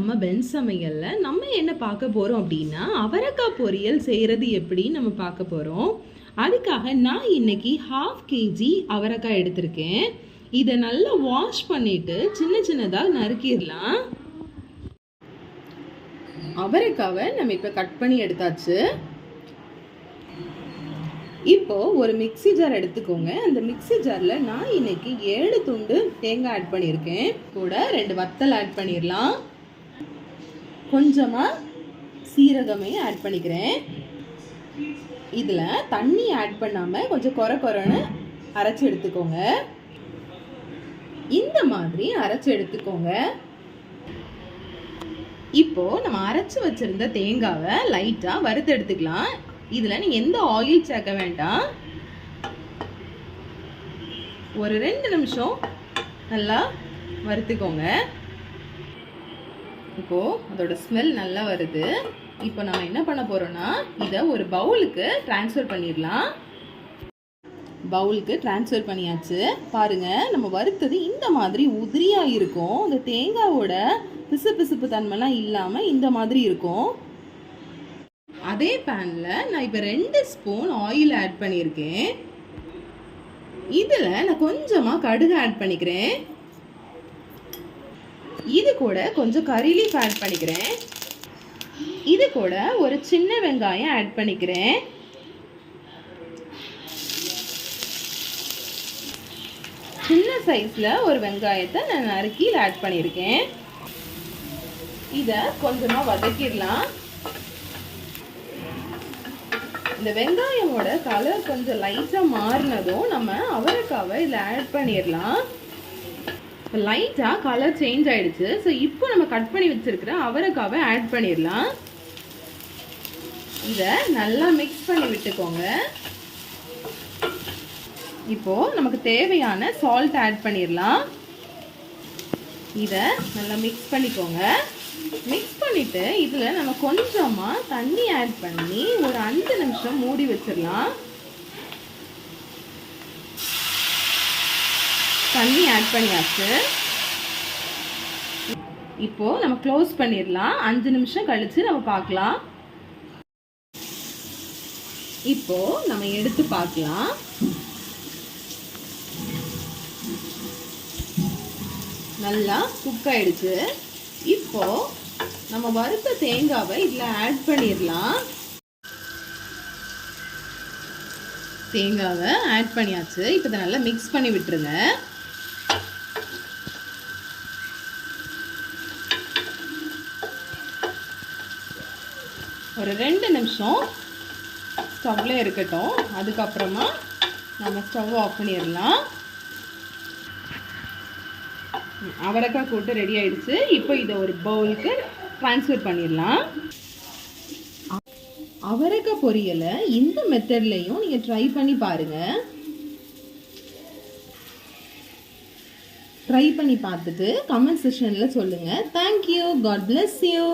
நம்ம பென் சமையல்ல நம்ம என்ன பார்க்க போறோம் அப்படின்னா அவரைக்காய் பொரியல் செய்யறது எப்படின்னு நம்ம பார்க்க போறோம். அதுக்காக நான் இன்னைக்கு 1/2 kg அவரைக்காய் எடுத்திருக்கேன். இதை நல்லா வாஷ் பண்ணிட்டு சின்ன சின்னதாக நறுக்கிடலாம். அவரைக்காவை நம்ம இப்போ கட் பண்ணி எடுத்தாச்சு. இப்போ ஒரு மிக்ஸி ஜார் எடுத்துக்கோங்க. அந்த மிக்ஸி ஜாரில் நான் இன்னைக்கு 7 துண்டு தேங்காய் ஆட் பண்ணியிருக்கேன். கூட 2 வத்தல் ஆட் பண்ணிடலாம். கொஞ்சமாக சீரகமே ஆட் பண்ணிக்கிறேன். இதில் தண்ணி ஆட் பண்ணாமல் கொஞ்சம் கொரன்னு அரைச்சி எடுத்துக்கோங்க. இந்த மாதிரி அரைச்சி எடுத்துக்கோங்க. இப்போ நம்ம அரைச்சி வச்சிருந்த தேங்காவை லைட்டாக வறுத்து எடுத்துக்கலாம். இதில் நீங்கள் எந்த ஆயில் சேர்க்க வேண்டாம். ஒரு 2 நிமிஷம் நல்லா வறுத்துக்கோங்க. இப்போது அதோட ஸ்மெல் நல்லா வருது. இப்போ நம்ம என்ன பண்ண போகிறோம்னா இதை ஒரு பவுலுக்கு ட்ரான்ஸ்ஃபர் பண்ணிடலாம். பவுலுக்கு ட்ரான்ஸ்ஃபர் பண்ணியாச்சு. பாருங்கள், நம்ம வறுத்தது இந்த மாதிரி உதிரியாக இருக்கும். இந்த தேங்காவோட பிசுப்பு தன்மைலாம் இல்லாமல் இந்த மாதிரி இருக்கும். அதே பேனில் நான் இப்போ 2 ஸ்பூன் ஆயில் ஆட் பண்ணியிருக்கேன். இதில் நான் கொஞ்சமாக கடுகு ஆட் பண்ணிக்கிறேன். இது கூட கொஞ்சம் கறி லீஃப் ஆட் பண்ணிக்கிறேன். இது கூட ஒரு சின்ன வெங்காயம் ஆட் பண்ணிக்கிறேன். சின்ன சைஸில் ஒரு வெங்காயத்தை நான் நறுக்கி ஆட் பண்ணியிருக்கேன். இதை கொஞ்சமாக வதக்கிடலாம். இந்த வெங்காயமோட கலர் கொஞ்சம் லைட்டாக மாறினதும் நம்ம அவரைக்காவை இதில் ஆட் பண்ணிடலாம். லைட்டாக கலர் சேஞ்ச் ஆகிடுச்சு. ஸோ இப்போ நம்ம கட் பண்ணி வச்சுருக்கிற அவரைக்காவை ஆட் பண்ணிடலாம். இதை நல்லா மிக்ஸ் பண்ணி விட்டுக்கோங்க. இப்போது நமக்கு தேவையான சால்ட் ஆட் பண்ணிடலாம். இதை நல்லா மிக்ஸ் பண்ணிக்கோங்க. மிக்ஸ் பண்ணிவிட்டு இதில் நம்ம கொஞ்சமாக தண்ணி ஆட் பண்ணி ஒரு 5 நிமிஷம் மூடி வச்சிடலாம். தண்ணி ஆட் பண்ணியாச்சு. இப்போது நம்ம க்ளோஸ் பண்ணிடலாம். 5 நிமிஷம் கழித்து நம்ம பார்க்கலாம். இப்போது நம்ம எடுத்து பார்க்கலாம். நல்லா குக் ஆயிடுச்சு. இப்போ நம்ம வறுத்த தேங்காவை இதில் ஆட் பண்ணிடலாம். தேங்காவை ஆட் பண்ணியாச்சு. இப்போ இதை நல்லா மிக்ஸ் பண்ணி விட்டுருங்க. ஒரு 2 நிமிஷம் ஸ்டவ்ல இருக்கட்டும். அதுக்கப்புறமா நம்ம ஸ்டவ் ஆஃப் பண்ணிடலாம். அவரைக்காய் கூட்டு ரெடி ஆயிடுச்சு. இப்போ இதை ஒரு பவுலுக்கு ட்ரான்ஸ்ஃபர் பண்ணிடலாம். அவரைக்காய் பொரியலை இந்த மெத்தட்லையும் நீங்கள் ட்ரை பண்ணி பாருங்கள். ட்ரை பண்ணி பார்த்துட்டு கமெண்ட் செக்ஷனில் சொல்லுங்கள். தேங்க்யூ. God bless you.